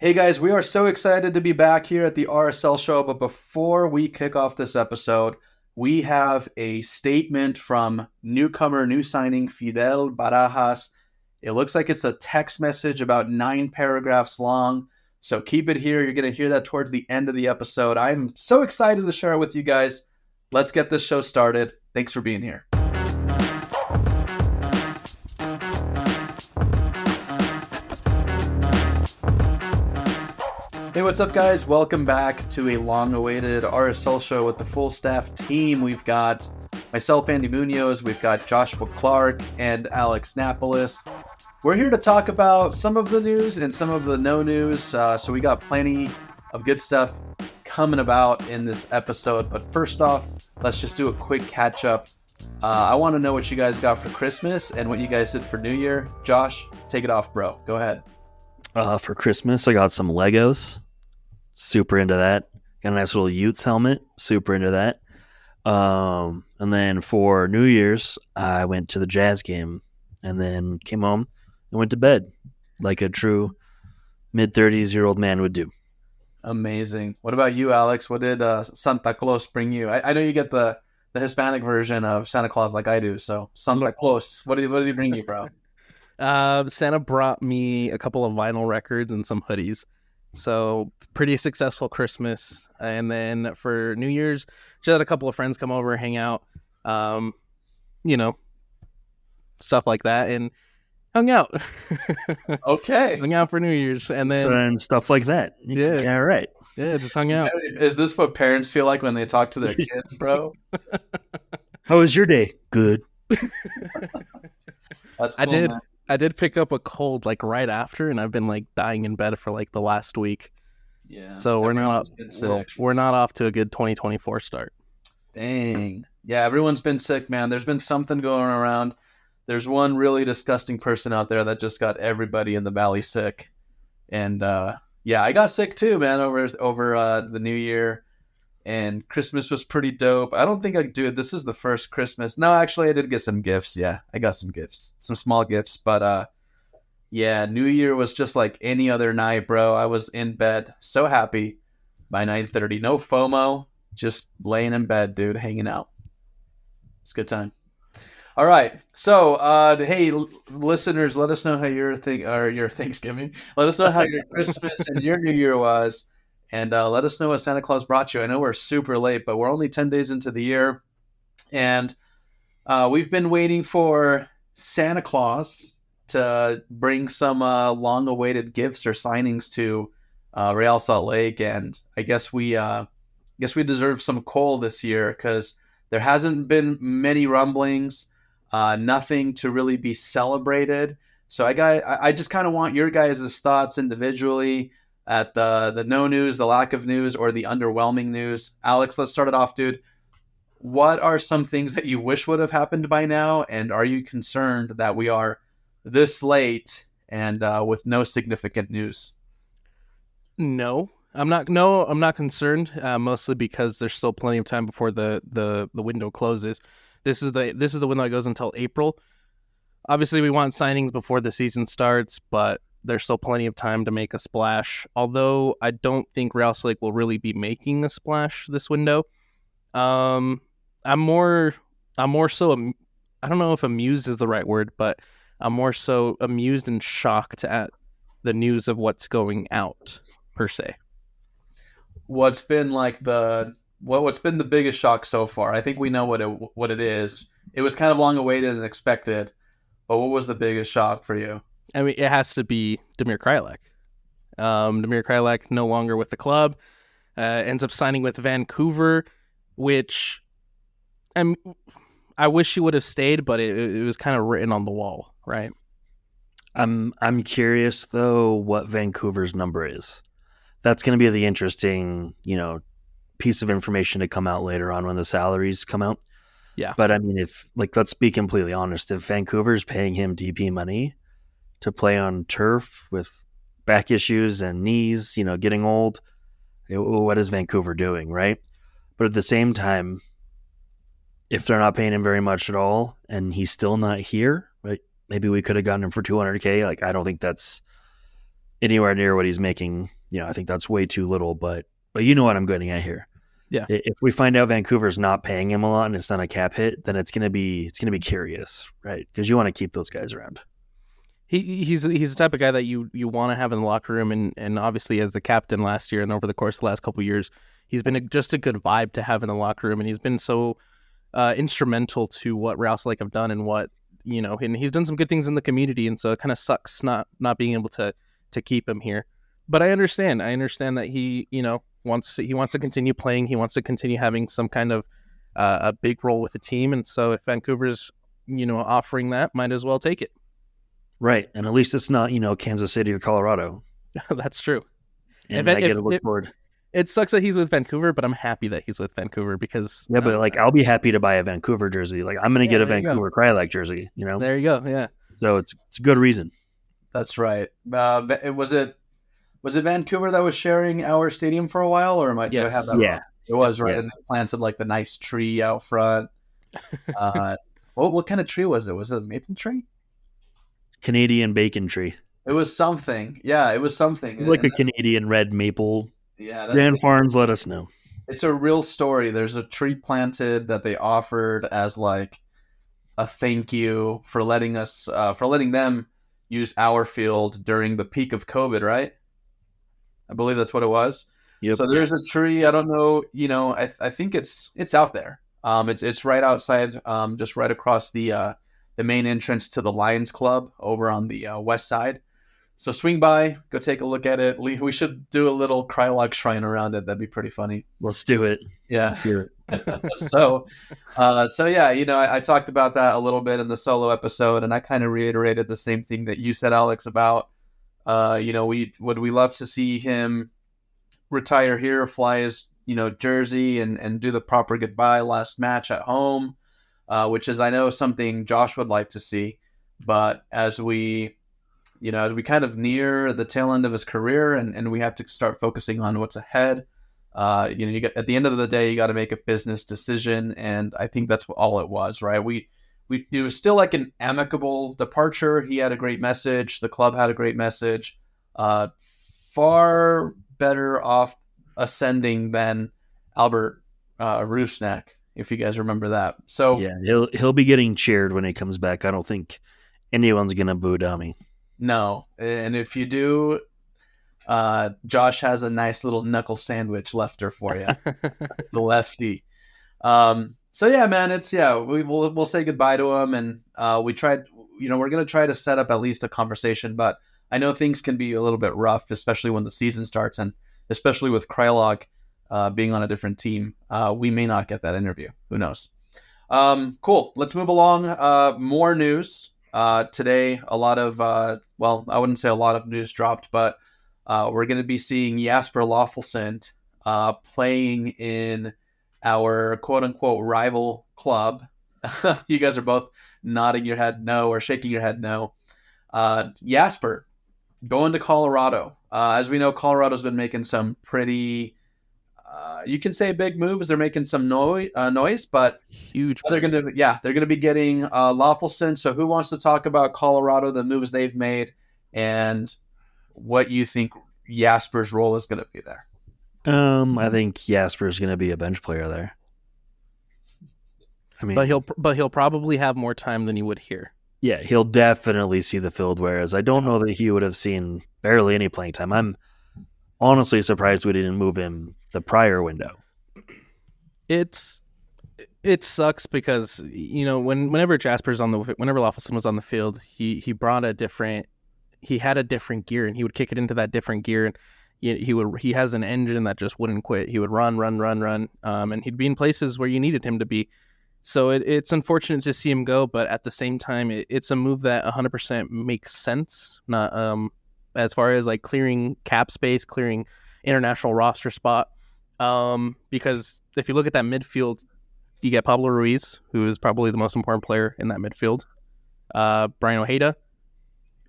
Hey guys, we are so excited to be back here at the RSL show. But before we kick off this episode, we have a statement from newcomer, new signing Fidel Barajas. It looks like it's a text message about 9 paragraphs long. So keep it here. You're going to hear that towards the end of the episode. I'm so excited to share it with you guys. Let's get this show started. Thanks for being here. Hey, what's up, guys? Welcome back to a long-awaited RSL show with the full staff team. We've got myself, Andy Muñoz, we've got Joshua Clark, and Alex Napoles. We're here to talk about some of the news and some of the no news, so we got plenty of good stuff coming about in this episode. But first off, let's just do a quick catch-up. I want to know what you guys got for Christmas and what you guys did for New Year. Josh, take it off, bro. Go ahead. For Christmas, I got some Legos. Super into that. Got a nice little Utes helmet. Super into that. And then for New Year's, I went to the Jazz game and then came home and went to bed like a true mid-30s-year-old man would do. Amazing. What about you, Alex? What did Santa Claus bring you? I know you get the Hispanic version of Santa Claus like I do. So Santa Claus, what did he bring you, bro? Santa brought me a couple of vinyl records and some hoodies. So pretty successful Christmas. And then for New Year's, just had a couple of friends come over, hang out, stuff like that, and hung out. Okay. Hung out for New Year's. And then stuff like that. Yeah. All right. Yeah, just hung out. Is this what parents feel like when they talk to their kids, bro? How was your day? Good. That's cool, man. I did pick up a cold like right after, and I've been like dying in bed for like the last week. Yeah. So we're not off to a good 2024 start. Dang. Yeah, everyone's been sick, man. There's been something going around. There's one really disgusting person out there that just got everybody in the valley sick. And yeah, I got sick too, man, over the New Year. And Christmas was pretty dope. I don't think this is the first Christmas. No, actually, I did get some gifts. Yeah, I got some gifts. Some small gifts. But yeah, New Year was just like any other night, bro. I was in bed, so happy by 9:30. No FOMO, just laying in bed, dude, hanging out. It's a good time. All right. So, hey, listeners, let us know how your Thanksgiving. Let us know how your Christmas and your New Year was. And let us know what Santa Claus brought you. I know we're super late, but we're only 10 days into the year. And we've been waiting for Santa Claus to bring some long-awaited gifts or signings to Real Salt Lake. And I guess we deserve some coal this year because there hasn't been many rumblings, nothing to really be celebrated. So I just kind of want your guys' thoughts individually at the no news, the lack of news, or the underwhelming news. Alex, let's start it off, dude. What are some things that you wish would have happened by now, and are you concerned that we are this late and with no significant news? No, I'm not concerned. Mostly because there's still plenty of time before the window closes. This is the window that goes until April. Obviously, we want signings before the season starts, but there's still plenty of time to make a splash. Although I don't think Real Salt Lake will really be making a splash this window. I'm more so I don't know if amused is the right word, but I'm more so amused and shocked at the news of what's going out per se. What's been what's been the biggest shock so far? I think we know what it is. It was kind of long awaited and expected, but what was the biggest shock for you? I mean, it has to be Damir Kreilach. Damir Kreilach no longer with the club, ends up signing with Vancouver, which I wish he would have stayed, but it was kind of written on the wall, right? I'm curious though what Vancouver's number is. That's going to be the interesting, piece of information to come out later on when the salaries come out. Yeah. But I mean, let's be completely honest, if Vancouver's paying him DP money to play on turf with back issues and knees, getting old, what is Vancouver doing, right? But at the same time, if they're not paying him very much at all and he's still not here, right? Maybe we could have gotten him for $200K. I don't think that's anywhere near what he's making. I think that's way too little. But you know what I'm getting at here. Yeah. If we find out Vancouver's not paying him a lot and it's not a cap hit, then it's gonna be curious, right? Because you want to keep those guys around. He's the type of guy that you want to have in the locker room, and obviously as the captain last year and over the course of the last couple of years, he's been just a good vibe to have in the locker room, and he's been so instrumental to what Real Salt Lake have done and what and he's done some good things in the community, and so it kind of sucks not being able to keep him here. But I understand that he wants to continue playing, he wants to continue having some kind of a big role with the team, and so if Vancouver's offering that, might as well take it. Right, and at least it's not Kansas City or Colorado. That's true. And I get to look forward. It sucks that he's with Vancouver, but I'm happy that he's with Vancouver because but I'll be happy to buy a Vancouver jersey. Like I'm gonna get a Vancouver Krylak jersey. There you go. Yeah. So it's a good reason. That's right. Was it Vancouver that was sharing our stadium for a while, or do I have that? Yeah, wrong? It was right. Yeah. And they planted like the nice tree out front. What kind of tree was it? Was it a maple tree? Canadian bacon tree. It was something. Yeah, it was something. Like a Canadian red maple. Yeah. Grand Farms, let us know. It's a real story. There's a tree planted that they offered as like a thank you for letting them use our field during the peak of COVID, right? I believe that's what it was. Yep. So there's a tree. I don't know. I think it's out there. It's right outside, just right across the main entrance to the Lions Club over on the west side. So swing by, go take a look at it. We should do a little Krylak shrine around it. That'd be pretty funny. Let's do it. Yeah. Let's do it. So yeah, I talked about that a little bit in the solo episode, and I kind of reiterated the same thing that you said, Alex, about we love to see him retire here, fly his jersey, and do the proper goodbye last match at home, which is I know something Josh would like to see, but as we kind of near the tail end of his career and we have to start focusing on what's ahead. You get at the end of the day, you got to make a business decision, and I think that's all it was, right? It was still like an amicable departure. He had a great message. The club had a great message. Far better off ascending than Albert Rusnak, if you guys remember that. So yeah, he'll be getting cheered when he comes back. I don't think anyone's gonna boo Dummy. No, and if you do, Josh has a nice little knuckle sandwich lefter for you. The lefty. So yeah, man, we'll say goodbye to him, and we tried. We're gonna try to set up at least a conversation, but I know things can be a little bit rough, especially when the season starts, and especially with Krylak being on a different team. We may not get that interview. Who knows? Cool. Let's move along. More news. Today, a lot of, I wouldn't say a lot of news dropped, but we're going to be seeing Jasper Loffelson playing in our quote-unquote rival club. You guys are both nodding your head no or shaking your head no. Jasper going to Colorado. As we know, Colorado's been making some pretty, you can say big moves. They're making some noise, but huge. They're gonna be getting Loffelson. So who wants to talk about Colorado, the moves they've made, and what you think Jasper's role is going to be there? I think Jasper's going to be a bench player there. I mean, but he'll probably have more time than he would here. Yeah, he'll definitely see the field. Whereas I don't know that he would have seen barely any playing time. I'm honestly surprised we didn't move him the prior window. It sucks because whenever Loffelson was on the field, he had a different gear, and he would kick it into that different gear, and he has an engine that just wouldn't quit. He would run, and he'd be in places where you needed him to be. So it's unfortunate to see him go, but at the same time, it's a move that 100% makes sense. Not as far as like clearing cap space, clearing international roster spot. Because if you look at that midfield, you get Pablo Ruiz, who is probably the most important player in that midfield. Brian Ojeda,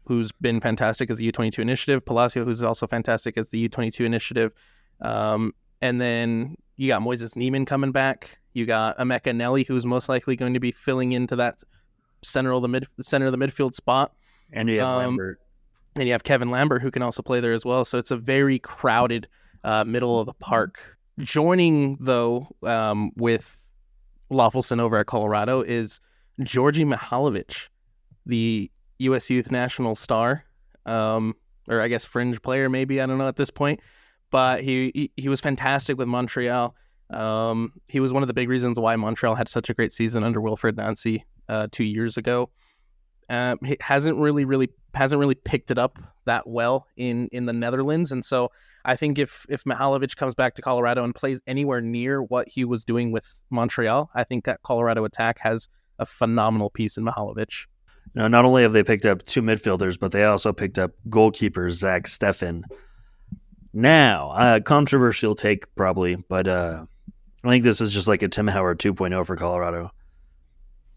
who's been fantastic as the U22 initiative. Palacio, who's also fantastic as the U22 initiative. And then you got Moises Neiman coming back. You got Emeka Nelly, who's most likely going to be filling into that center of the midfield spot. And you have Lambert. And you have Kevin Lambert, who can also play there as well. So it's a very crowded middle of the park. Joining, though, with Lawfulson over at Colorado is Georgi Mihalovic, the U.S. Youth National star, or I guess fringe player, maybe. I don't know at this point. But he was fantastic with Montreal. He was one of the big reasons why Montreal had such a great season under Wilfred Nancy 2 years ago. He hasn't really picked it up that well in the Netherlands, and so I think if Mihalovic comes back to Colorado and plays anywhere near what he was doing with Montreal, I think that Colorado attack has a phenomenal piece in Mihalovic. Not only have they picked up 2 midfielders, but they also picked up goalkeeper Zach Steffen. Now, a controversial take probably, but I think this is just like a Tim Howard 2.0 for Colorado.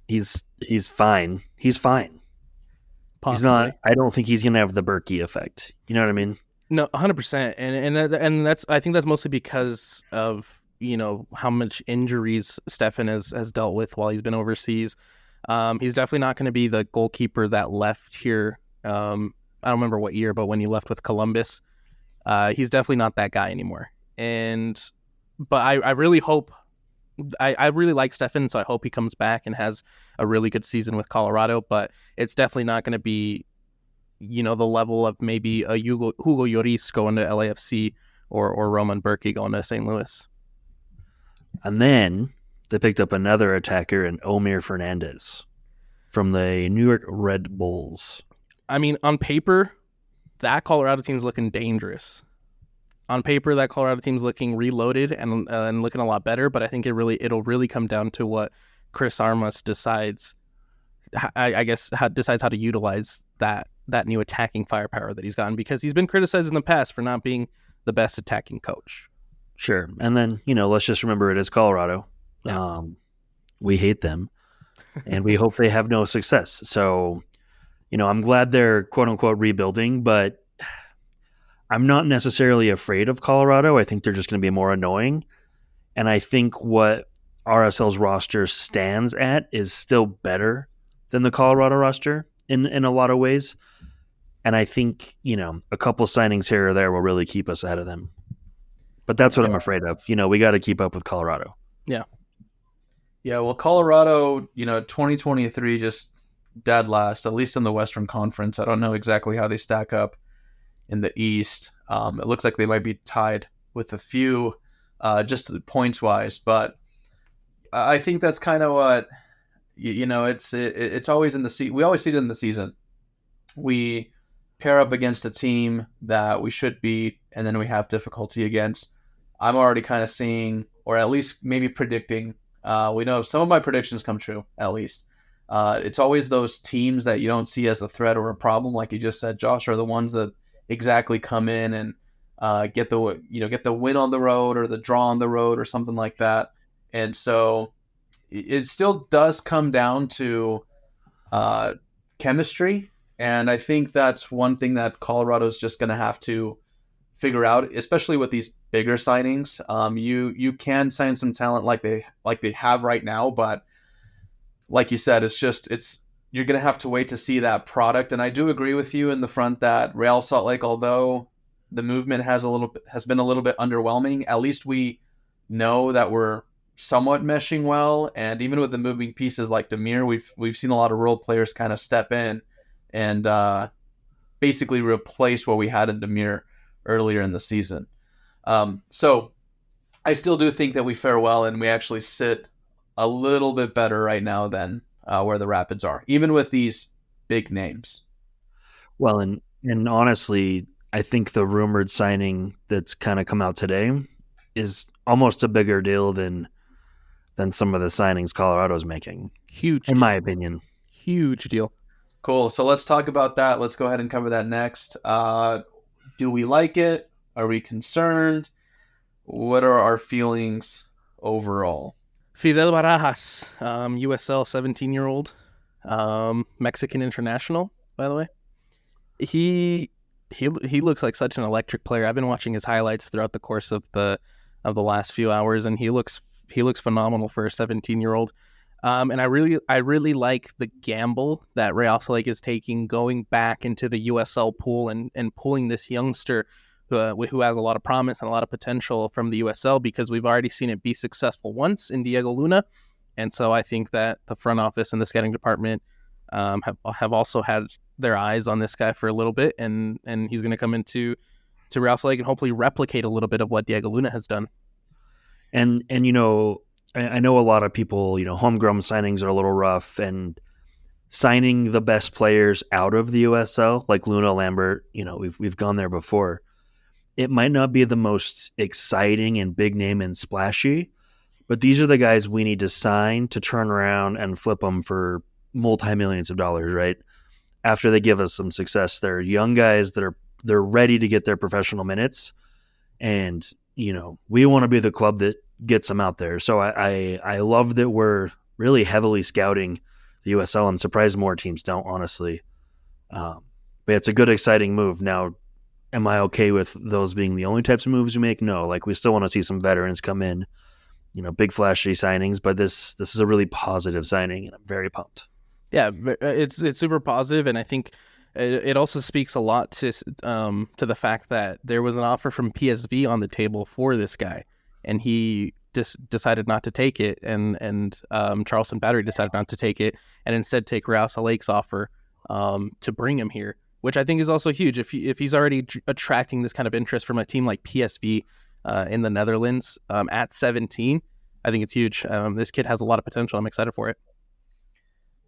He's fine. He's fine. Possibly. He's not. I don't think he's going to have the Berkey effect. You know what I mean? No, 100%, and that's I think that's mostly because of how much injuries Steffen has dealt with while he's been overseas. He's definitely not going to be the goalkeeper that left here. I don't remember what year, but when he left with Columbus, he's definitely not that guy anymore. But I really hope. I really like Steffen, so I hope he comes back and has a really good season with Colorado. But it's definitely not going to be, the level of maybe a Hugo Lloris going to LAFC or Roman Berkey going to St. Louis. And then they picked up another attacker in Omir Fernandez from the New York Red Bulls. I mean, on paper, that Colorado team's looking dangerous. On paper, that Colorado team's looking reloaded and looking a lot better, but I think it'll really come down to what Chris Armas decides. Decides how to utilize that new attacking firepower that he's gotten, because he's been criticized in the past for not being the best attacking coach. Sure, and then let's just remember it is Colorado. Yeah. We hate them, and we hope they have no success. So, I'm glad they're quote unquote rebuilding, but I'm not necessarily afraid of Colorado. I think they're just going to be more annoying. And I think what RSL's roster stands at is still better than the Colorado roster in a lot of ways. And I think, a couple signings here or there will really keep us ahead of them. But that's what I'm afraid of. We got to keep up with Colorado. Yeah. Yeah, well, Colorado, 2023 just dead last, at least in the Western Conference. I don't know exactly how they stack up in the East. It looks like they might be tied with a few, just points wise, but I think that's kind of what it's always in the season. We always see it in the season. We pair up against a team that we should beat, and then we have difficulty against. I'm already kind of seeing, or at least maybe predicting. We know some of my predictions come true, at least. It's always those teams that you don't see as a threat or a problem, like you just said, Josh, are the ones that exactly come in and get the win on the road or the draw on the road or something like that. And so it still does come down to chemistry, and I think that's one thing that Colorado's just going to have to figure out, especially with these bigger signings. You can sign some talent like they have right now, but like you said, you're going to have to wait to see that product. And I do agree with you in the front that Real Salt Lake, although the movement has been a little bit underwhelming, at least we know that we're somewhat meshing well. And even with the moving pieces like Demir, we've seen a lot of role players kind of step in and basically replace what we had in Demir earlier in the season. So I still do think that we fare well, and we actually sit a little bit better right now than where the Rapids are, even with these big names. Well, and honestly, I think the rumored signing that's kind of come out today is almost a bigger deal than some of the signings Colorado's making. Huge, in my opinion. Huge deal. Cool. So let's talk about that. Let's go ahead and cover that next. Do we like it? Are we concerned? What are our feelings overall? Fidel Barajas, USL 17-year-old, Mexican international, by the way. He looks like such an electric player. I've been watching his highlights throughout the course of the last few hours, and he looks phenomenal for a 17-year-old. And I really like the gamble that Real Salt Lake is taking, going back into the USL pool and pulling this youngster who has a lot of promise and a lot of potential from the USL, because we've already seen it be successful once in Diego Luna. And so I think that the front office and the scouting department have also had their eyes on this guy for a little bit, and he's going to come into Real Salt Lake and hopefully replicate a little bit of what Diego Luna has done. And you know, I know a lot of people, you know, homegrown signings are a little rough, and signing the best players out of the USL, like Luna, Lambert, you know, we've gone there before. It might not be the most exciting and big name and splashy, but these are the guys we need to sign to turn around and flip them for multi-millions of dollars, right? After they give us some success. They're young guys that they're ready to get their professional minutes, and you know, we want to be the club that gets them out there. So I love that we're really heavily scouting the USL. I'm surprised more teams don't, honestly. But it's a good, exciting move. Now, am I okay with those being the only types of moves we make? No, like we still want to see some veterans come in, you know, big flashy signings, but this is a really positive signing, and I'm very pumped. Yeah, it's super positive, and I think it also speaks a lot to the fact that there was an offer from PSV on the table for this guy, and he just decided not to take it, and Charleston Battery decided not to take it, and instead take Real Salt Lake's offer to bring him here, which I think is also huge. If he's already attracting this kind of interest from a team like PSV in the Netherlands at 17, I think it's huge. This kid has a lot of potential. I'm excited for it.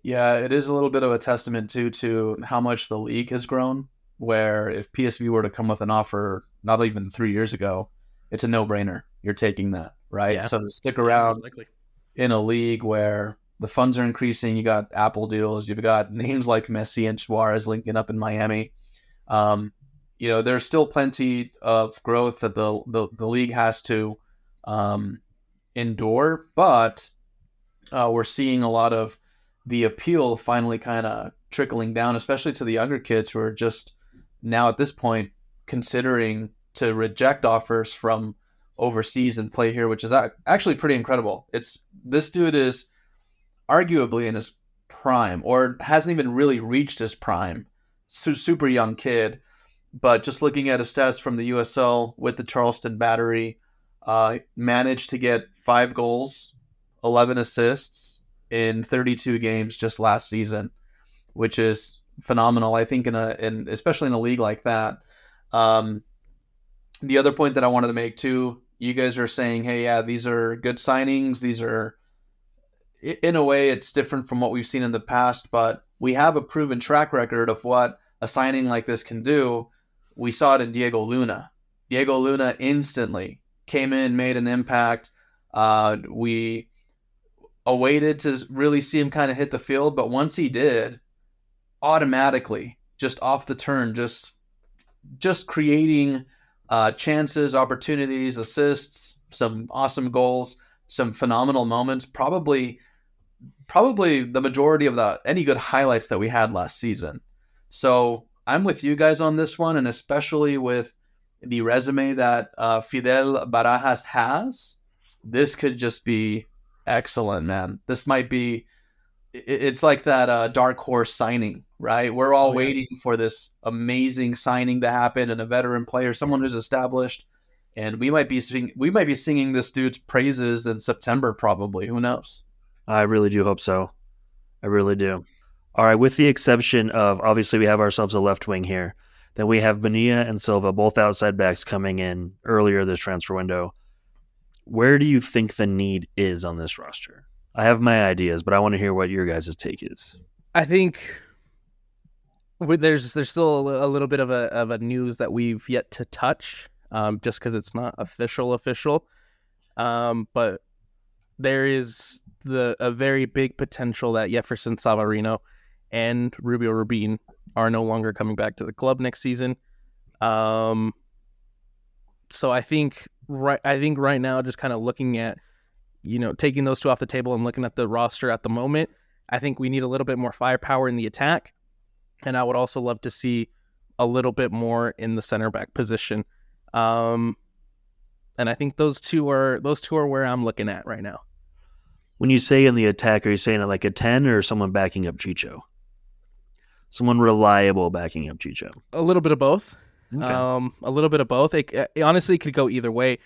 Yeah, it is a little bit of a testament too to how much the league has grown, where if PSV were to come with an offer not even 3 years ago, it's a no-brainer. You're taking that, right? Yeah. So to stick Yeah, around most likely. in a league where the funds are increasing, you got Apple deals, you've got names like Messi and Suarez linking up in Miami. You know, there's still plenty of growth that the league has to endure, but we're seeing a lot of the appeal finally kind of trickling down, especially to the younger kids who are just now at this point considering to reject offers from overseas and play here, which is actually pretty incredible. This dude is arguably in his prime, or hasn't even really reached his prime. Super young kid, but just looking at his stats from the USL with the Charleston Battery, managed to get 5 goals, 11 assists in 32 games just last season, which is phenomenal. I think especially in a league like that. The other point that I wanted to make too, you guys are saying, hey, yeah, these are good signings. These are, in a way, it's different from what we've seen in the past, but we have a proven track record of what a signing like this can do. We saw it in Diego Luna. Diego Luna instantly came in, made an impact. We awaited to really see him kind of hit the field, but once he did, automatically, just off the turn, just creating chances, opportunities, assists, some awesome goals, some phenomenal moments, probably the majority of any good highlights that we had last season. So I'm with you guys on this one, and especially with the resume that Fidel Barajas has, this could just be excellent, man. This might be, it's like that dark horse signing, right? We're all waiting for this amazing signing to happen, and a veteran player, someone who's established, and we might be singing this dude's praises in September, probably. Who knows? I really do hope so. I really do. All right, with the exception of, obviously, we have ourselves a left wing here. Then we have Bonilla and Silva, both outside backs, coming in earlier this transfer window. Where do you think the need is on this roster? I have my ideas, but I want to hear what your guys' take is. I think there's still a little bit of a news that we've yet to touch, just because it's not official. But there is a very big potential that Jefferson Savarino and Rubio Rubin are no longer coming back to the club next season. So I think right now, just kind of looking at, taking those two off the table and looking at the roster at the moment, I think we need a little bit more firepower in the attack. And I would also love to see a little bit more in the center back position. And I think those two are where I'm looking at right now. When you say in the attack, are you saying it like a 10 or someone backing up Chicho? Someone reliable backing up Chicho. A little bit of both. Okay. A little bit of both. It honestly could go either way,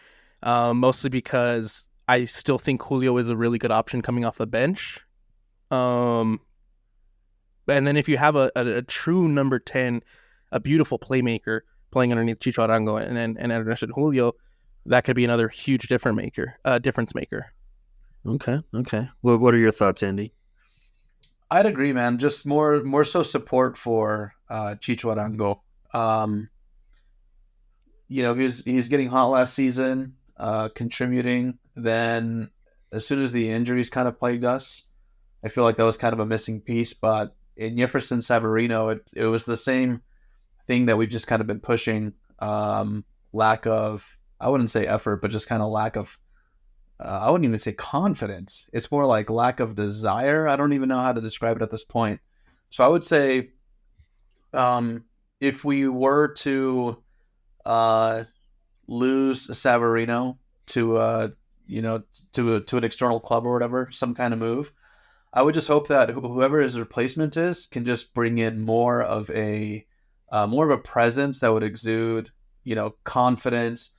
mostly because I still think Julio is a really good option coming off the bench. And then if you have a true number 10, a beautiful playmaker playing underneath Chicho Arango and underneath Julio, that could be another huge difference maker. Okay. Well, what are your thoughts, Andy? I'd agree, man. Just more so support for Chicho Arango. He's getting hot last season, contributing. Then as soon as the injuries kind of plagued us, I feel like that was kind of a missing piece. But in Jefferson Savarino, it was the same thing that we've just kind of been pushing. Lack of, I wouldn't say effort, but just kind of lack of, I wouldn't even say confidence. It's more like lack of desire. I don't even know how to describe it at this point. So I would say, if we were to lose Savarino to to an external club or whatever, some kind of move, I would just hope that whoever his replacement is can just bring in more of a presence that would exude, confidence.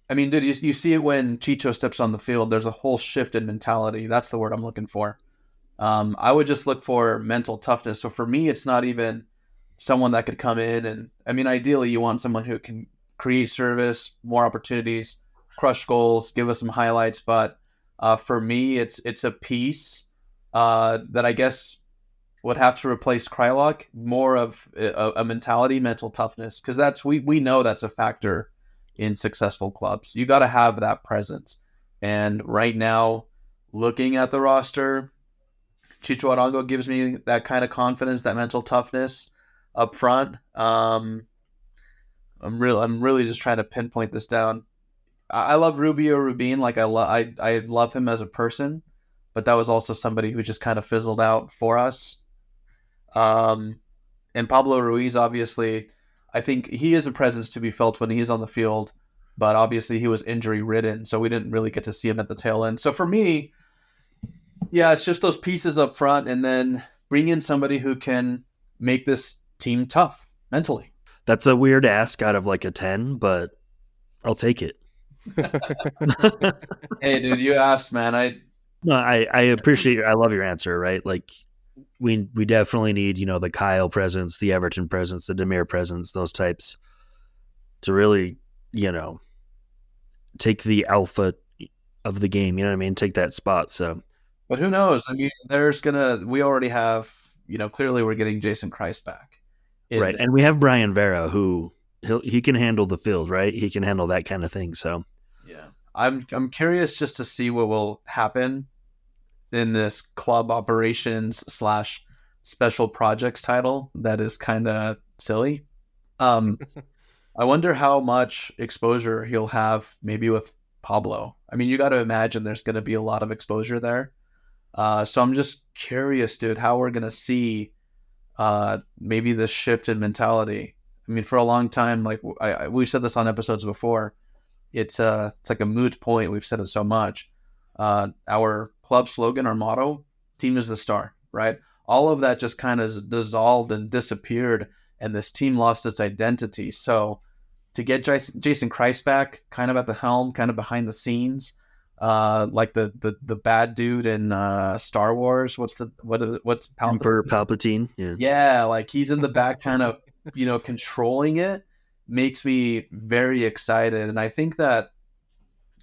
I mean, dude, you see it when Chicho steps on the field. There's a whole shift in mentality. That's the word I'm looking for. I would just look for mental toughness. So for me, it's not even someone that could come in and, I mean, ideally you want someone who can create service, more opportunities, crush goals, give us some highlights. But for me, it's a piece that I guess would have to replace Krylock, more of a mentality, mental toughness, because we know that's a factor in successful clubs. You got to have that presence. And right now, looking at the roster, Chicho Arango gives me that kind of confidence, that mental toughness up front. I'm really just trying to pinpoint this down. I love Rubio Rubin, like I love him as a person, but that was also somebody who just kind of fizzled out for us. And Pablo Ruiz, obviously, I think he is a presence to be felt when he is on the field, but obviously he was injury ridden, so we didn't really get to see him at the tail end. So for me, yeah, it's just those pieces up front, and then bring in somebody who can make this team tough mentally. That's a weird ask out of like a 10, but I'll take it. Hey, dude, you asked, man. I appreciate I love your answer, right? Like we definitely need, the Kyle presence, the Everton presence, the Demir presence, those types to really, take the alpha of the game, you know what I mean? Take that spot. So, but who knows? I mean, we already have, clearly we're getting Jason Christ back. Right. And we have Brian Vera, who he can handle the field, right? He can handle that kind of thing. So, yeah, I'm curious just to see what will happen in this club operations / special projects title that is kind of silly. I wonder how much exposure he'll have maybe with Pablo. I mean, you got to imagine there's going to be a lot of exposure there. So I'm just curious, dude, how we're going to see maybe this shift in mentality. I mean, for a long time, like we've said this on episodes before, it's like a moot point. We've said it so much. Our club slogan, our motto, team is the star, right? All of that just kind of dissolved and disappeared, and this team lost its identity. So to get Jason Christ back, kind of at the helm, kind of behind the scenes, like the bad dude in Star Wars. What's Emperor Palpatine? Yeah, like he's in the back, kind of controlling it. Makes me very excited, and I think that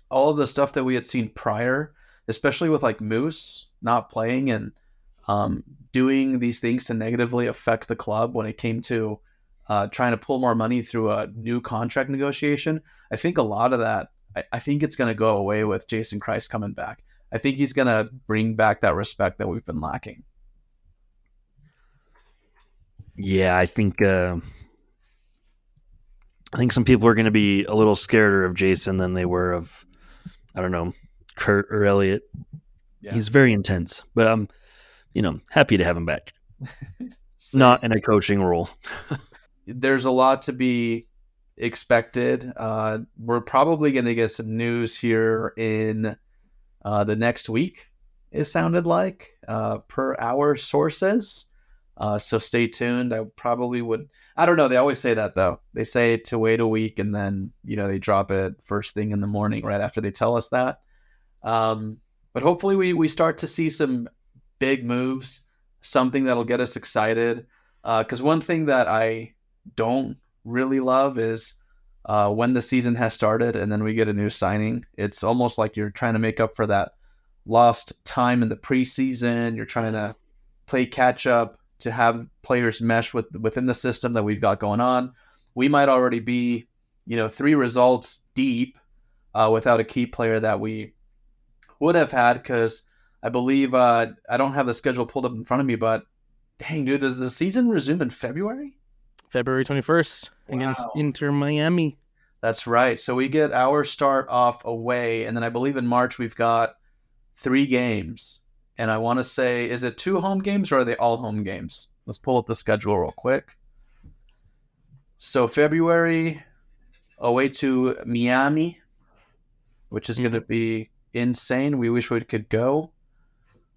all of the stuff that we had seen prior, especially with like Moose not playing and doing these things to negatively affect the club when it came to trying to pull more money through a new contract negotiation, I think a lot of that, I think it's going to go away with Jason Christ coming back. I think he's going to bring back that respect that we've been lacking. Yeah, I think some people are going to be a little scarier of Jason than they were of, I don't know, Kurt or Elliot. Yeah. He's very intense, but I'm, happy to have him back. Not in a coaching role. There's a lot to be expected. We're probably going to get some news here in the next week. it sounded like, per our sources. So stay tuned. I probably would. I don't know. They always say that though. They say to wait a week, and then they drop it first thing in the morning right after they tell us that. But hopefully we start to see some big moves, something that'll get us excited. Because one thing that I don't really love is when the season has started and then we get a new signing. It's almost like you're trying to make up for that lost time in the preseason. You're trying to play catch up to have players mesh within the system that we've got going on. We might already be, 3 results deep without a key player that we would have had, because I believe I don't have the schedule pulled up in front of me, but dang, dude, does the season resume in February? February 21st against Inter Miami. That's right. So we get our start off away, and then I believe in March we've got 3 games. And I want to say, is it 2 home games or are they all home games? Let's pull up the schedule real quick. So February, away to Miami, which is going to be insane. We wish we could go.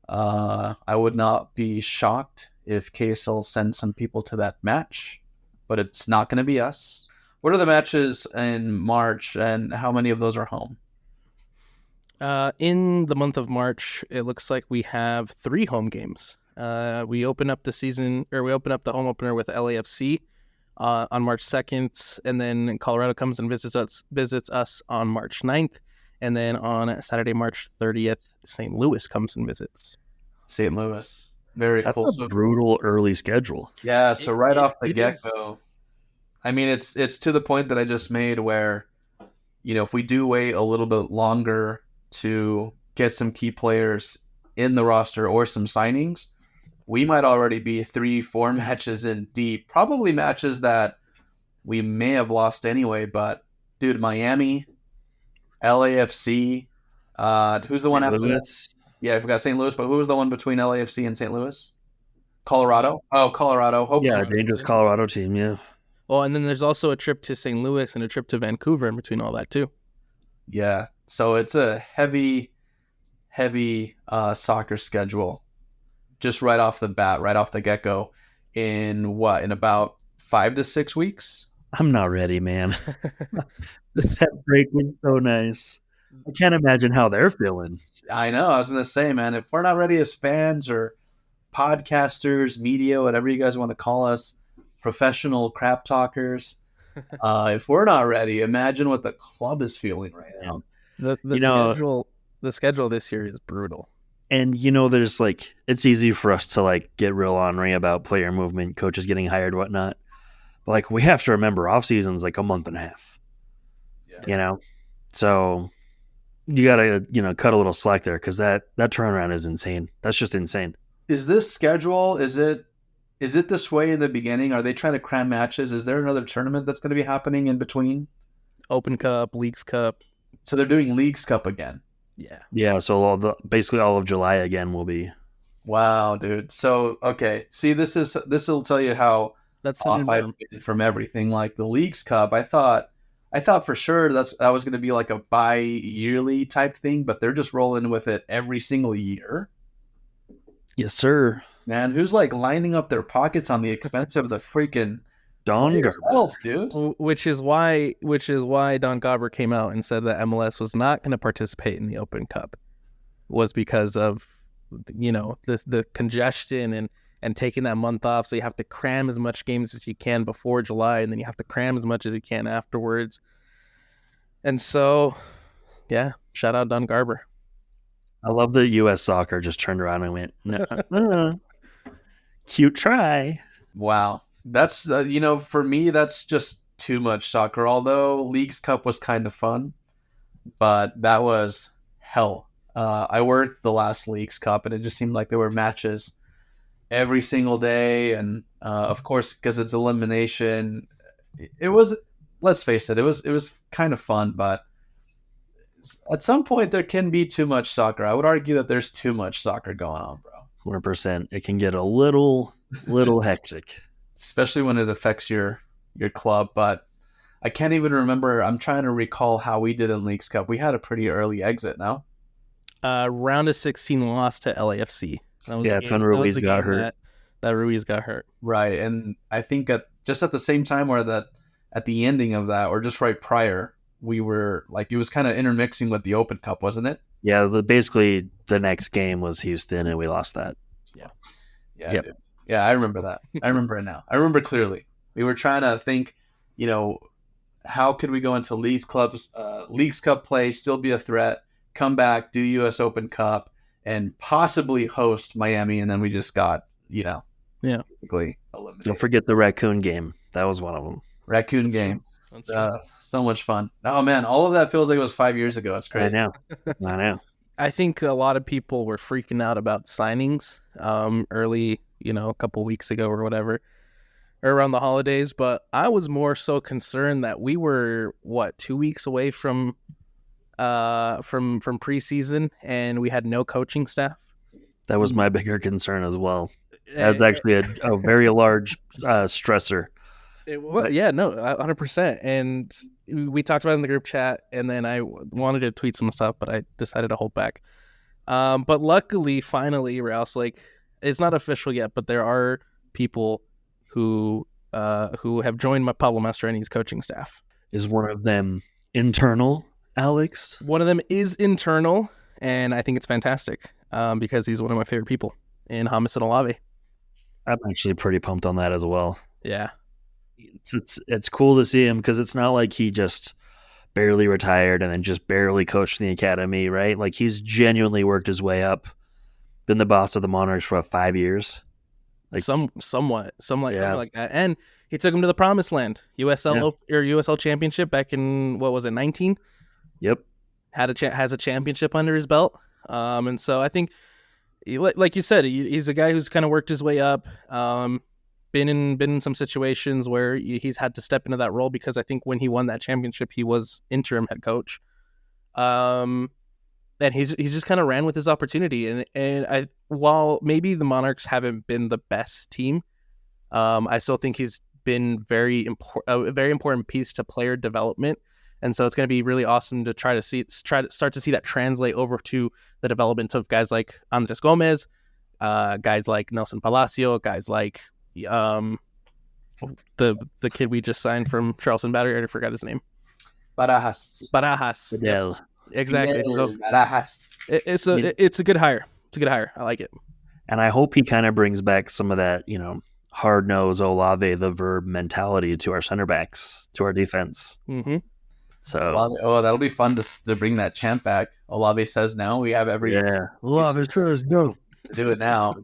I would not be shocked if KSL sends some people to that match, but it's not going to be us. What are the matches in March, and how many of those are home? In the month of March, it looks like we have 3 home games. We open up the home opener with LAFC on March 2nd, and then Colorado comes and visits us on March 9th, and then on Saturday, March 30th, St. Louis comes and visits. St. Louis. Very That's cool. a brutal early schedule. Yeah, so right off the get-go, I mean, it's to the point that I just made where, if we do wait a little bit longer to get some key players in the roster or some signings, we might already be 3-4 matches in deep. Probably matches that we may have lost anyway, but dude, Miami, LAFC, who's the one after that? Yeah, I forgot St. Louis, but who was the one between LAFC and St. Louis? Colorado? Oh, Colorado. Hopefully. Yeah, dangerous Colorado team, yeah. Well, and then there's also a trip to St. Louis and a trip to Vancouver in between all that too. Yeah, so it's a heavy soccer schedule just right off the bat, right off the get-go. In about 5 to 6 weeks? I'm not ready, man. This break was so nice. I can't imagine how they're feeling. I know. I was going to say, man, if we're not ready as fans or podcasters, media, whatever you guys want to call us, professional crap talkers, if we're not ready, imagine what the club is feeling right now. The schedule this year is brutal. And, there's it's easy for us to get real ornery about player movement, coaches getting hired, whatnot. But we have to remember off season's a month and a half. Yeah. So you got to, cut a little slack there, because that turnaround is insane. That's just insane. Is this schedule, is it this way in the beginning? Are they trying to cram matches? Is there another tournament that's going to be happening in between? Open Cup, Leagues Cup. So they're doing Leagues Cup again. Yeah. Yeah, so basically all of July again will be. Wow, dude. So, okay. See, this will tell you how off I've been from everything. Like the Leagues Cup, I thought for sure that was going to be a bi-yearly type thing, but they're just rolling with it every single year. Yes, sir. Man, who's lining up their pockets on the expense of the freaking Don Garber, dude? Which is why Don Garber came out and said that MLS was not going to participate in the Open Cup, was because of the congestion and taking that month off. So you have to cram as much games as you can before July, and then you have to cram as much as you can afterwards. And so, yeah, shout out Don Garber. I love that U.S. Soccer just turned around and went, no. Cute try. Wow. That's, for me, that's just too much soccer. Although Leagues Cup was kind of fun, but that was hell. I worked the last Leagues Cup, and it just seemed like there were matches every single day. And, of course, because it's elimination, it was, let's face it, it was kind of fun, but at some point there can be too much soccer. I would argue that there's too much soccer going on, bro. 100%. It can get a little hectic, especially when it affects your club. But I can't even remember. I'm trying to recall how we did in Leagues Cup. We had a pretty early exit, no? Round of 16 loss to LAFC. That was That's when Ruiz got hurt. That Ruiz got hurt. Right, and I think just at the same time, or that at the ending of that, or just right prior, we were like, it was kind of intermixing with the Open Cup, wasn't it? Yeah, basically the next game was Houston, and we lost that. Yeah, Yep. dude. Yeah, I remember that. I remember it now. I remember clearly. We were trying to think, how could we go into Leagues Cup play, still be a threat, come back, do U.S. Open Cup, and possibly host Miami, and then we just got, basically eliminated. Don't forget the Raccoon game. That was one of them. Raccoon game. So much fun. Oh, man, all of that feels like it was 5 years ago. It's crazy. I know. I think a lot of people were freaking out about signings early, a couple weeks ago or whatever, or around the holidays. But I was more so concerned that we were 2 weeks away from preseason, and we had no coaching staff. That was my bigger concern as well. That's actually a very large stressor. Yeah, no, 100%. And we talked about it in the group chat, and then I wanted to tweet some stuff, but I decided to hold back. But luckily, finally, Rouse, it's not official yet, but there are people who have joined Pablo Mastroeni's coaching staff. Is one of them internal, Alex? One of them is internal, and I think it's fantastic because he's one of my favorite people in James and Olave. I'm actually pretty pumped on that as well. Yeah. It's cool to see him because it's not like he just barely retired and then just barely coached in the academy, right? Like he's genuinely worked his way up, been the boss of the Monarchs for 5 years. Something like that. And he took him to the promised land, USL Championship back in 19? Yep. Has a championship under his belt. And so I think, like you said, he's a guy who's kind of worked his way up. Been in some situations where he's had to step into that role because I think when he won that championship, he was interim head coach. And he's just kind of ran with his opportunity. And while maybe the Monarchs haven't been the best team, I still think he's been a very important piece to player development. And so it's going to be really awesome to try to start to see that translate over to the development of guys like Andres Gomez, guys like Nelson Palacio, guys like the kid we just signed from Charleston Battery. I already forgot his name. Barajas. Fidel. Exactly. Fidel, Barajas. It's a good hire. It's a good hire. I like it. And I hope he kind of brings back some of that, hard-nosed Olave, the verb mentality to our center backs, to our defense. Mm-hmm. So, that'll be fun to bring that chant back. Olave says now. We have every Olave says no to do it now.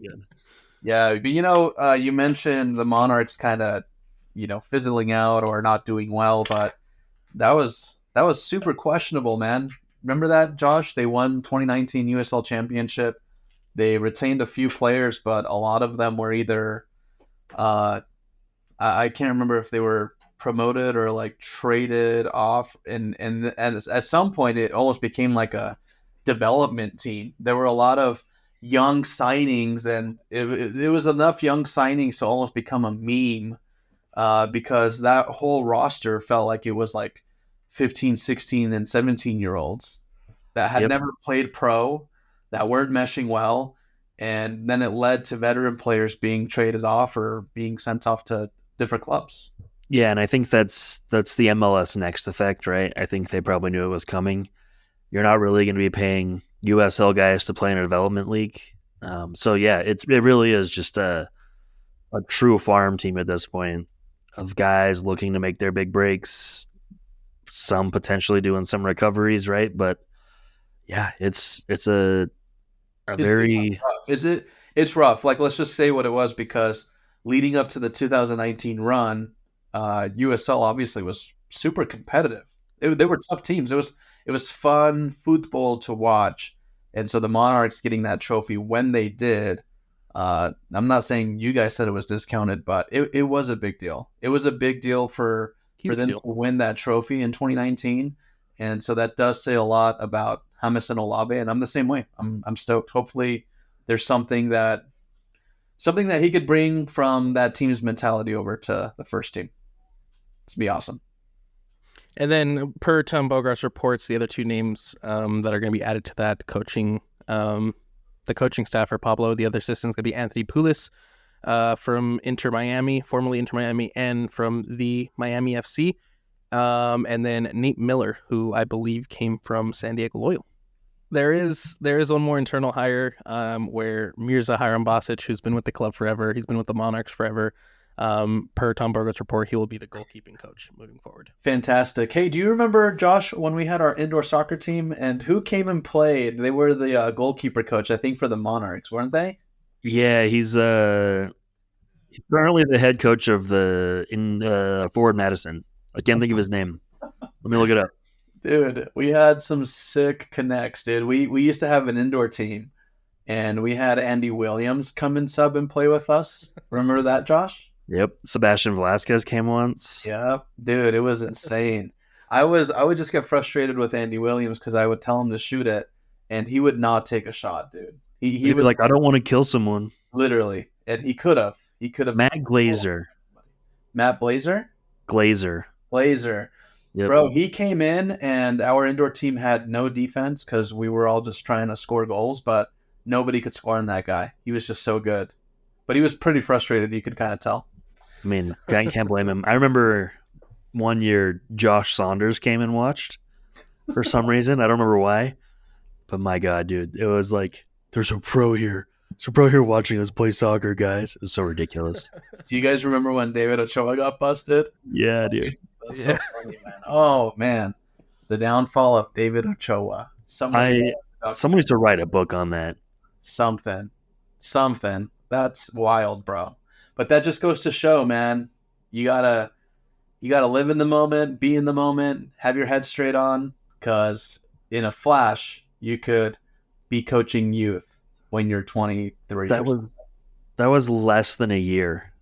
Yeah, but you mentioned the Monarchs kind of, fizzling out or not doing well, but that was super questionable, man. Remember that, Josh? They won 2019 USL Championship. They retained a few players, but a lot of them were either, I can't remember if they were promoted or traded off, and at some point it almost became like a development team. There were a lot of young signings, and it was enough young signings to almost become a meme because that whole roster felt like it was 15, 16, and 17-year-olds that had never played pro, that weren't meshing well, and then it led to veteran players being traded off or being sent off to different clubs. Yeah, and I think that's the MLS Next effect, right? I think they probably knew it was coming. You're not really going to be paying USL guys to play in a development league. So yeah, it really is just a true farm team at this point of guys looking to make their big breaks, some potentially doing some recoveries, right? But yeah, it's a very rough. It's rough. Let's just say what it was, because leading up to the 2019 run, USL obviously was super competitive. They were tough teams. It was fun football to watch. And so the Monarchs getting that trophy when they did, I'm not saying you guys said it was discounted, but it was a big deal. It was a big deal for them to win that trophy in 2019. And so that does say a lot about James and Olave, and I'm the same way. I'm stoked. Hopefully there's something that he could bring from that team's mentality over to the first team. It's be awesome. And then per Tom Bogart's reports, the other two names that are going to be added to that coaching The coaching staff for Pablo. The other assistant is going to be Anthony Pulis from Inter Miami, formerly Inter Miami, and from the Miami FC. And then Nate Miller, who I believe came from San Diego Loyal. There is one more internal hire where Mirza Hiram Basic, who's been with the club forever, he's been with the Monarchs forever. Per Tom Burgo's report, he will be the goalkeeping coach moving forward. Fantastic. Hey, do you remember, Josh, when we had our indoor soccer team and who came and played? They were the goalkeeper coach, I think, for the Monarchs, weren't they? Yeah, he's currently the head coach of Forward Madison. I can't think of his name. Let me look it up. Dude, we had some sick connects, dude. We used to have an indoor team, and we had Andy Williams come and sub and play with us. Remember that, Josh? Yep. Sebastian Velasquez came once. Yeah, dude, it was insane. I would just get frustrated with Andy Williams because I would tell him to shoot it, and he would not take a shot, dude. He'd be like, I don't want to kill someone. Literally, and he could have. Matt Glazer. Matt Blazer? Glazer. Yep. Bro, he came in and our indoor team had no defense because we were all just trying to score goals, but nobody could score on that guy. He was just so good. But he was pretty frustrated, you could kind of tell. I mean, I can't blame him. I remember one year Josh Saunders came and watched for some reason. I don't remember why. But my God, dude, it was like, there's a pro here. There's a pro here watching us play soccer, guys. It was so ridiculous. Do you guys remember when David Ochoa got busted? Yeah, dude. That's so funny, man. Oh, man. The downfall of David Ochoa. Somebody needs to write a book on that. Something. That's wild, bro. But that just goes to show, man, you gotta live in the moment, be in the moment, have your head straight on, because in a flash, you could be coaching youth when you're 23. That was less than a year,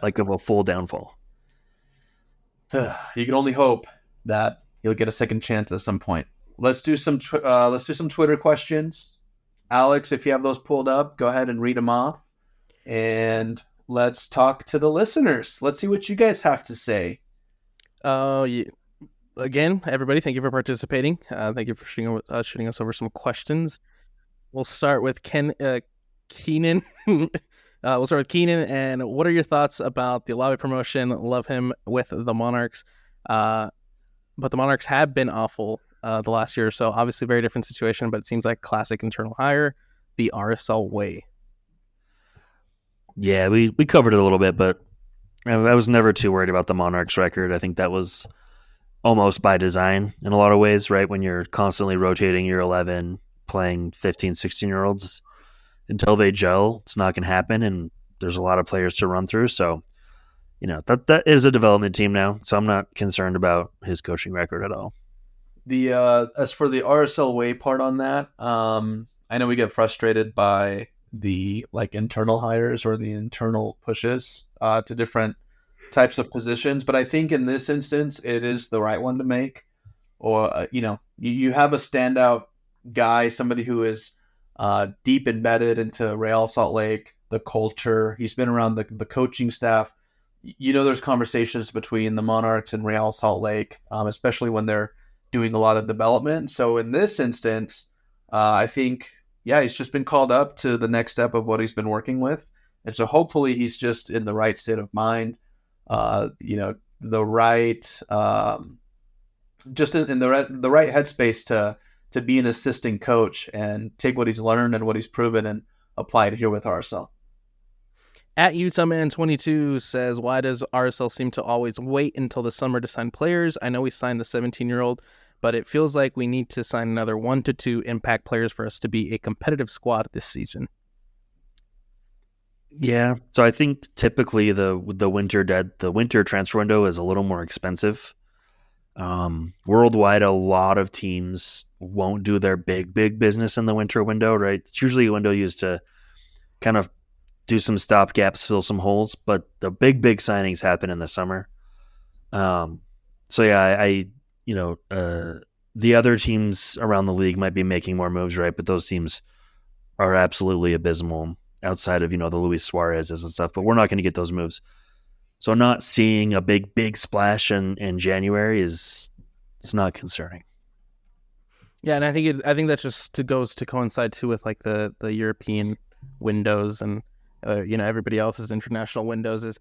like of a full downfall. You can only hope that you'll get a second chance at some point. Let's do some Twitter questions. Alex, if you have those pulled up, go ahead and read them off. And let's talk to the listeners. Let's see what you guys have to say. Again, everybody, thank you for participating. Thank you for shooting us over some questions. We'll start with Keenan. We'll start with Keenan. And what are your thoughts about the Olave promotion? Love him with the Monarchs. But the Monarchs have been awful the last year or so. Obviously, very different situation, but it seems like classic internal hire, the RSL way. Yeah, we covered it a little bit, but I was never too worried about the Monarchs record. I think that was almost by design in a lot of ways, right? When you're constantly rotating your 11, playing 15, 16-year-olds until they gel, it's not going to happen, and there's a lot of players to run through. So, that is a development team now, so I'm not concerned about his coaching record at all. As for the RSL way part on that, I know we get frustrated by the internal hires or the internal pushes to different types of positions, but I think in this instance it is the right one to make. Or you have a standout guy, somebody who is deep embedded into Real Salt Lake, the culture. He's been around the coaching staff. There's conversations between the Monarchs and Real Salt Lake, especially when they're doing a lot of development. So in this instance, I think he's just been called up to the next step of what he's been working with. And so hopefully he's just in the right state of mind, the right, just in the right headspace to be an assistant coach and take what he's learned and what he's proven and apply it here with RSL. At UtahMan22 says, why does RSL seem to always wait until the summer to sign players? I know we signed the 17-year-old, but it feels like we need to sign another 1 to 2 impact players for us to be a competitive squad this season. Yeah, so I think typically the winter transfer window is a little more expensive. Worldwide, a lot of teams won't do their big business in the winter window, right? It's usually a window used to kind of do some stopgaps, fill some holes, but the big signings happen in the summer. So yeah, the other teams around the league might be making more moves, right? But those teams are absolutely abysmal outside of, the Luis Suarez's and stuff, but we're not going to get those moves. So not seeing a big splash in January it's not concerning. Yeah, and I think that just goes to coincide too with like the European windows and everybody else's international windows is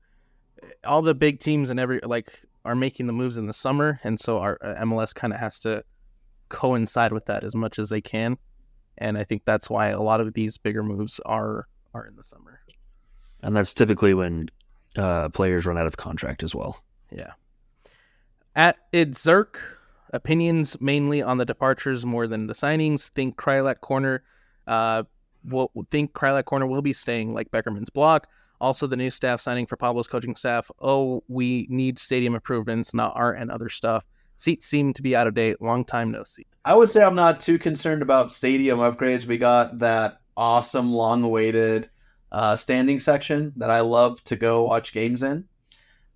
all the big teams and are making the moves in the summer, and so our MLS kind of has to coincide with that as much as they can, and I think that's why a lot of these bigger moves are in the summer. And that's typically when players run out of contract as well. Yeah. At Idzerk, opinions mainly on the departures more than the signings. Think Krylak Corner will be staying, like Beckerman's blog. Also, the new staff signing for Pablo's coaching staff. Oh, we need stadium improvements, not art and other stuff. Seats seem to be out of date. Long time no see. I would say I'm not too concerned about stadium upgrades. We got that awesome, long-awaited standing section that I love to go watch games in.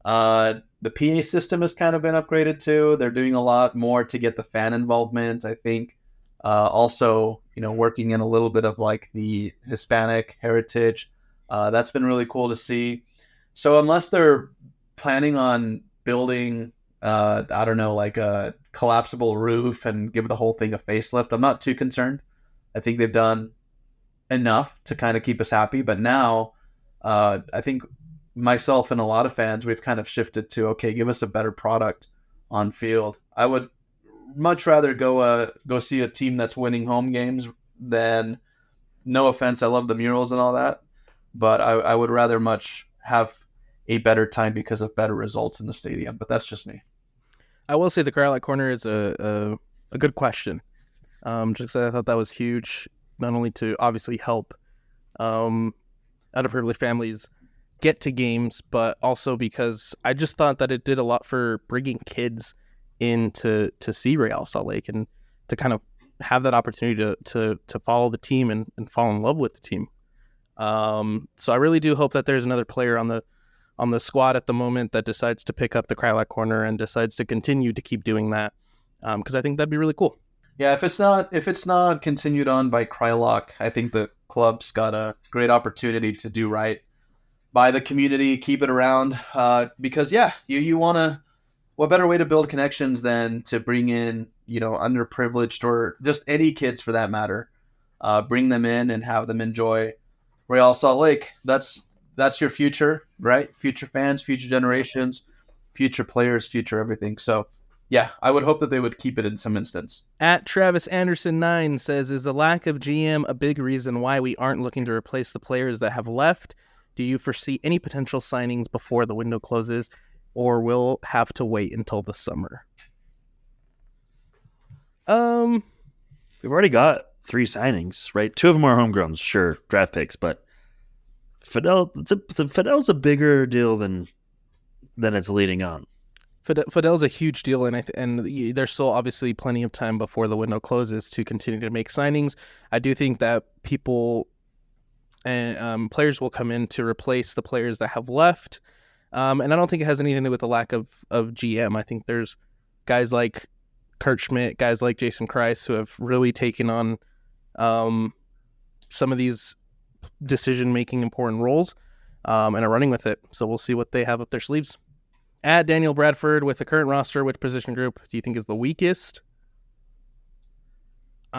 The PA system has kind of been upgraded too. They're doing a lot more to get the fan involvement, I think. Also, working in a little bit of like the Hispanic heritage. That's been really cool to see. So unless they're planning on building, I don't know, like a collapsible roof and give the whole thing a facelift, I'm not too concerned. I think they've done enough to kind of keep us happy. But now, I think myself and a lot of fans, we've kind of shifted to, okay, give us a better product on field. I would much rather go see a team that's winning home games than, no offense, I love the murals and all that, but I would rather much have a better time because of better results in the stadium. But that's just me. I will say the Krylak Corner is a good question. Just because I thought that was huge, not only to obviously help underprivileged families get to games, but also because I just thought that it did a lot for bringing kids in to see Real Salt Lake and to kind of have that opportunity to follow the team and fall in love with the team. So I really do hope that there's another player on the squad at the moment that decides to pick up the Krylak Corner and decides to continue to keep doing that, because I think that'd be really cool. Yeah, if it's not continued on by Krylak, I think the club's got a great opportunity to do right by the community, keep it around, because you want to. What better way to build connections than to bring in underprivileged or just any kids for that matter, bring them in and have them enjoy Real Salt Lake. That's your future, right? Future fans, future generations, future players, future everything. So yeah, I would hope that they would keep it in some instance. At Travis Anderson 9 says, is the lack of GM a big reason why we aren't looking to replace the players that have left? Do you foresee any potential signings before the window closes, or will have to wait until the summer? We've already got 3 signings, right? 2 of them are homegrowns, sure, draft picks, but Fidel's a bigger deal than it's leading on. Fidel's a huge deal, and there's still obviously plenty of time before the window closes to continue to make signings. I do think that people and players will come in to replace the players that have left, and I don't think it has anything to do with the lack of GM. I think there's guys like Kurt Schmidt, guys like Jason Kreis who have really taken on some of these decision-making important roles and are running with it. So we'll see what they have up their sleeves. At Daniel Bradford, with the current roster, which position group do you think is the weakest?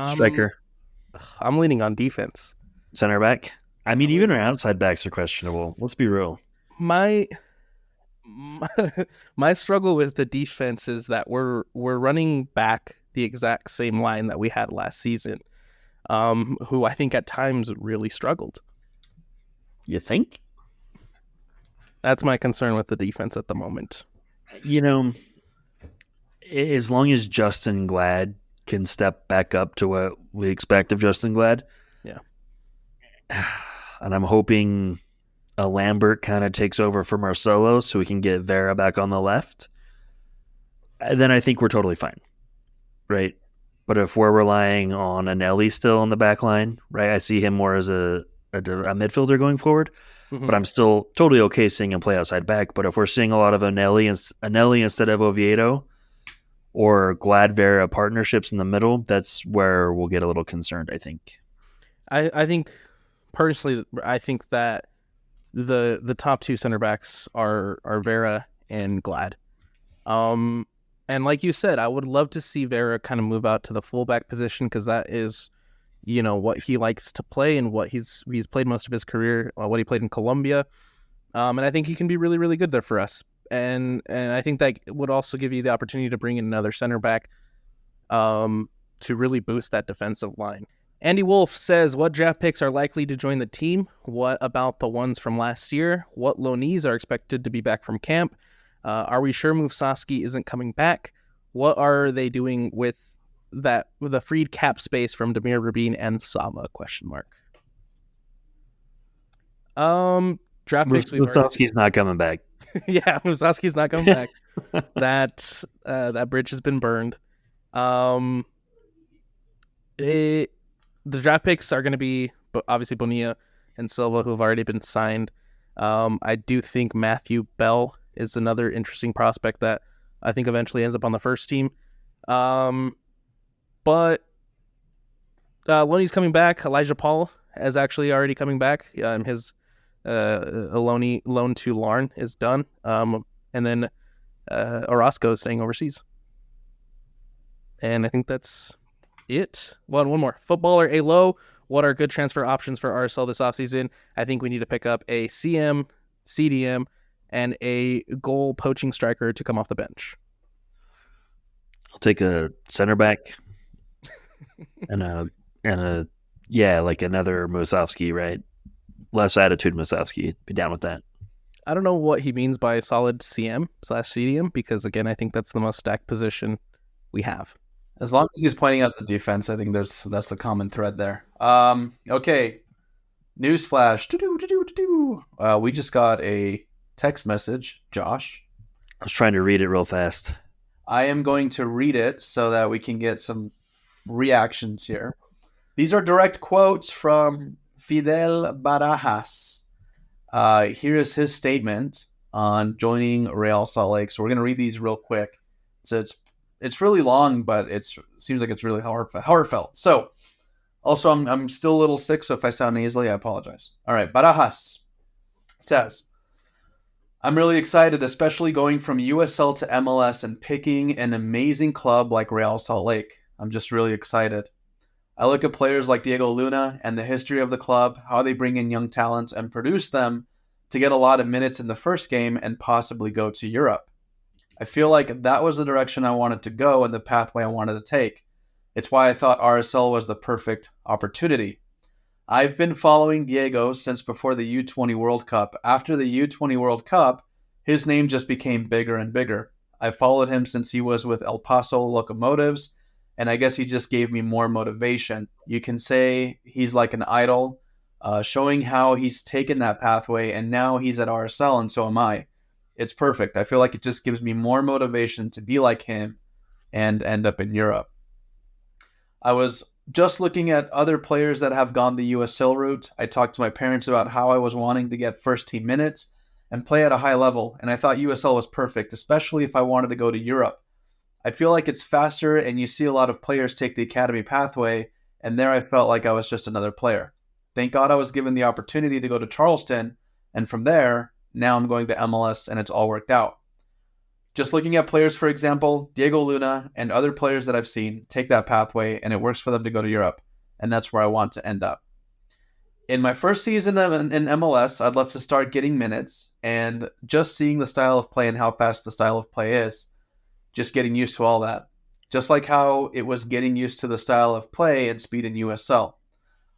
Striker. I'm leaning on defense. Center back. I mean, even our outside backs are questionable. Let's be real. My struggle with the defense is that we're running back the exact same line that we had last season, who I think at times really struggled. You think? That's my concern with the defense at the moment. As long as Justin Glad can step back up to what we expect of Justin Glad. Yeah. And I'm hoping a Lambert kind of takes over for Marcelo so we can get Vera back on the left. Then I think we're totally fine. Right? But if we're relying on Anelli still on the back line, right? I see him more as a midfielder going forward. Mm-hmm. But I'm still totally okay seeing him play outside back. But if we're seeing a lot of Anelli instead of Oviedo or Glad Vera partnerships in the middle, that's where we'll get a little concerned, I think. I think, personally, I think that the top 2 center backs are Vera and Glad. And like you said, I would love to see Vera kind of move out to the fullback position because that is, what he likes to play and what he's played most of his career, what he played in Colombia. And I think he can be really, really good there for us. And I think that would also give you the opportunity to bring in another center back to really boost that defensive line. Andy Wolf says, what draft picks are likely to join the team? What about the ones from last year? What loanees are expected to be back from camp? Are we sure Musovski isn't coming back? What are they doing with the freed cap space from Demir Rabin and Sama? ? Draft picks we've already... Musovski's not coming back. Yeah, Musovski's not coming back. That bridge has been burned. The draft picks are going to be obviously Bonilla and Silva, who have already been signed. I do think Matthew Bell is another interesting prospect that I think eventually ends up on the first team. But Loney's coming back. Elijah Paul is actually already coming back. His loan to Larn is done. And then Orozco is staying overseas. And I think that's it. One more. Footballer A low. What are good transfer options for RSL this offseason? I think we need to pick up a CM, CDM, and a goal poaching striker to come off the bench. I'll take a center back and a like another Musovski, right? Less attitude Musovski. Be down with that. I don't know what he means by solid CM/CDM because again, I think that's the most stacked position we have. As long as he's pointing out the defense, I think that's the common thread there. Okay. Newsflash. We just got a text message, Josh. I was trying to read it real fast. I am going to read it so that we can get some reactions here. These are direct quotes from Fidel Barajas. Here is his statement on joining Real Salt Lake. So we're going to read these real quick. So it's really long, but it seems like it's really heartfelt. So also I'm still a little sick, so if I sound nasally, I apologize. All right, Barajas says, I'm really excited, especially going from USL to MLS and picking an amazing club like Real Salt Lake. I'm just really excited. I look at players like Diego Luna and the history of the club, how they bring in young talents and produce them to get a lot of minutes in the first game and possibly go to Europe. I feel like that was the direction I wanted to go and the pathway I wanted to take. It's why I thought RSL was the perfect opportunity. I've been following Diego since before the U20 World Cup. After the U20 World Cup, his name just became bigger and bigger. I followed him since he was with El Paso Locomotives, and I guess he just gave me more motivation. You can say he's like an idol, showing how he's taken that pathway, and now he's at RSL, and so am I. It's perfect. I feel like it just gives me more motivation to be like him and end up in Europe. I was just looking at other players that have gone the USL route. I talked to my parents about how I was wanting to get first team minutes and play at a high level, and I thought USL was perfect, especially if I wanted to go to Europe. I feel like it's faster, and you see a lot of players take the academy pathway, and there I felt like I was just another player. Thank God I was given the opportunity to go to Charleston, and from there, now I'm going to MLS, and it's all worked out. Just looking at players, for example, Diego Luna and other players that I've seen take that pathway, and it works for them to go to Europe, and that's where I want to end up. In my first season in MLS, I'd love to start getting minutes, and just seeing the style of play and how fast the style of play is, just getting used to all that. Just like how it was getting used to the style of play and speed in USL.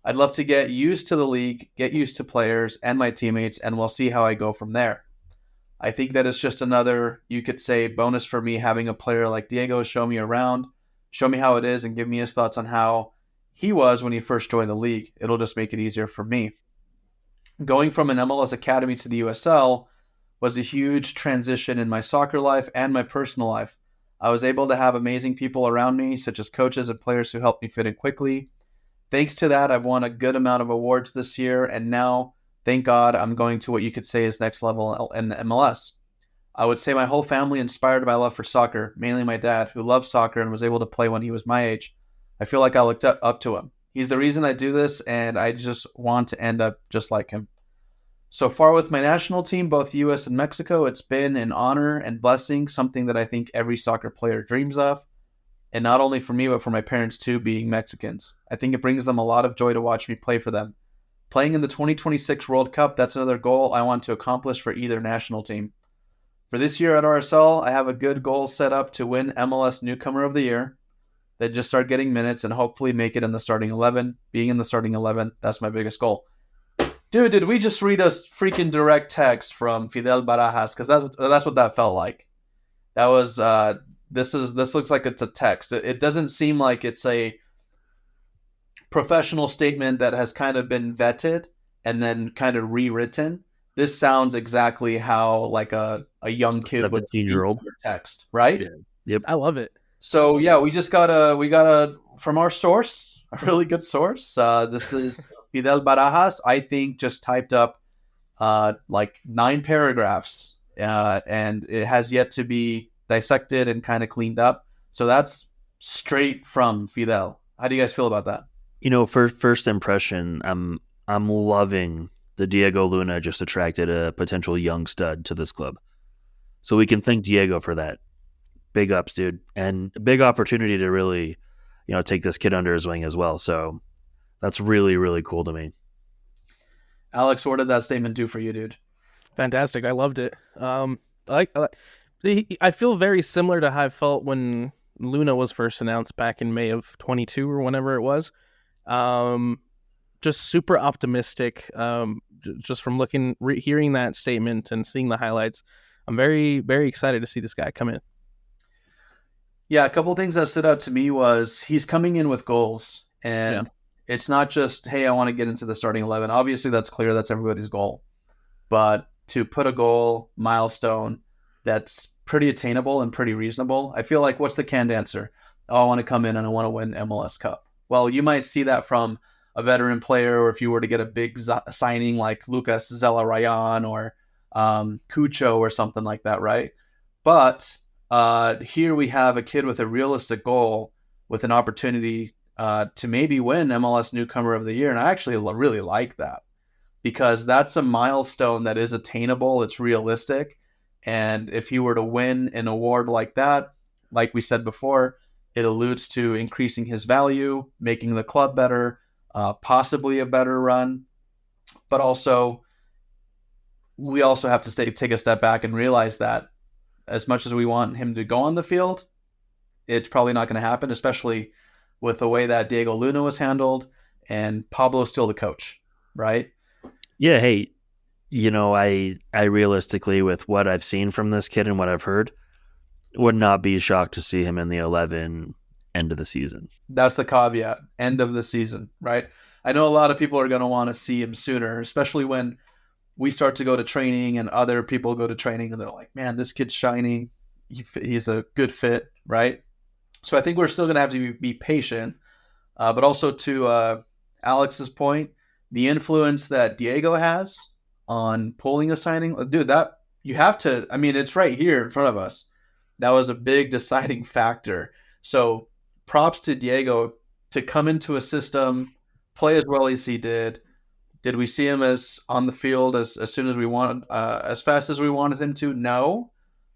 I'd love to get used to the league, get used to players and my teammates, and we'll see how I go from there. I think that it's just another, you could say, bonus for me having a player like Diego show me around, show me how it is, and give me his thoughts on how he was when he first joined the league. It'll just make it easier for me. Going from an MLS academy to the USL was a huge transition in my soccer life and my personal life. I was able to have amazing people around me, such as coaches and players who helped me fit in quickly. Thanks to that, I've won a good amount of awards this year, and now, thank God, I'm going to what you could say is next level in MLS. I would say my whole family inspired by love for soccer, mainly my dad, who loves soccer and was able to play when he was my age. I feel like I looked up to him. He's the reason I do this, and I just want to end up just like him. So far with my national team, both US and Mexico, it's been an honor and blessing, something that I think every soccer player dreams of. And not only for me, but for my parents too, being Mexicans. I think it brings them a lot of joy to watch me play for them. Playing in the 2026 World Cup, that's another goal I want to accomplish for either national team. For this year at RSL, I have a good goal set up to win MLS Newcomer of the Year, then just start getting minutes and hopefully make it in the starting 11. Being in the starting 11, that's my biggest goal. Dude, did we just read a freaking direct text from Fidel Barajas? Because that's what that felt like. That was, this looks like it's a text. It doesn't seem like it's a professional statement that has kind of been vetted and then kind of rewritten. This sounds exactly how like a young kid would 15-year-old text, right? Yeah. Yep. I love it. So yeah, we got a from our source, a really good source. This is Fidel Barajas. I think just typed up like 9 paragraphs, and it has yet to be dissected and kind of cleaned up. So that's straight from Fidel. How do you guys feel about that? For first impression, I'm loving the Diego Luna just attracted a potential young stud to this club. So we can thank Diego for that. Big ups, dude. And a big opportunity to really, take this kid under his wing as well. So that's really, really cool to me. Alex, what did that statement do for you, dude? Fantastic. I loved it. I feel very similar to how I felt when Luna was first announced back in May of 22 or whenever it was. Just super optimistic. Just from hearing that statement and seeing the highlights, I'm very, very excited to see this guy come in. Yeah, a couple of things that stood out to me was he's coming in with goals, and it's not just, hey, I want to get into the starting 11. Obviously, that's clear. That's everybody's goal. But to put a goal milestone that's pretty attainable and pretty reasonable, I feel like what's the canned answer? Oh, I want to come in and I want to win MLS Cup. Well, you might see that from a veteran player, or if you were to get a big signing like Lucas Zelarayan or Cucho or something like that, right? But here we have a kid with a realistic goal with an opportunity to maybe win MLS Newcomer of the Year. And I actually really like that because that's a milestone that is attainable. It's realistic. And if he were to win an award like that, like we said before, it alludes to increasing his value, making the club better, possibly a better run. But also, we also have to take a step back and realize that as much as we want him to go on the field, it's probably not going to happen, especially with the way that Diego Luna was handled and Pablo's still the coach, right? Yeah, hey, I realistically, with what I've seen from this kid and what I've heard, would not be shocked to see him in the 11 end of the season. That's the caveat, end of the season, right? I know a lot of people are going to want to see him sooner, especially when we start to go to training and other people go to training and they're like, man, this kid's shining. He's a good fit, right? So I think we're still going to have to be patient. But also to Alex's point, the influence that Diego has on pulling a signing, dude, that you have to, it's right here in front of us. That was a big deciding factor. So props to Diego to come into a system, play as well as he did. Did we see him as on the field as soon as we wanted, as fast as we wanted him to? No.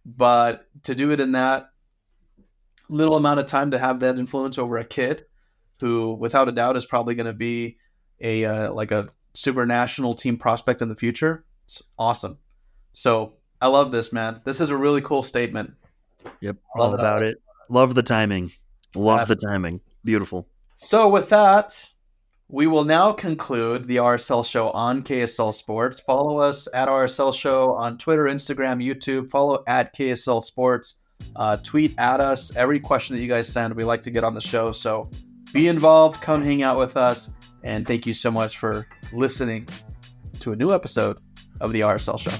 But to do it in that little amount of time, to have that influence over a kid who, without a doubt, is probably going to be a super national team prospect in the future, it's awesome. So I love this, man. This is a really cool statement. Yep, all about it. Love the timing. Love the timing. Beautiful. So with that, we will now conclude the RSL show on KSL Sports. Follow us at RSL Show on Twitter, Instagram, YouTube. Follow at KSL Sports. Tweet at us every question that you guys send. We like to get on the show. So be involved. Come hang out with us. And thank you so much for listening to a new episode of the RSL Show.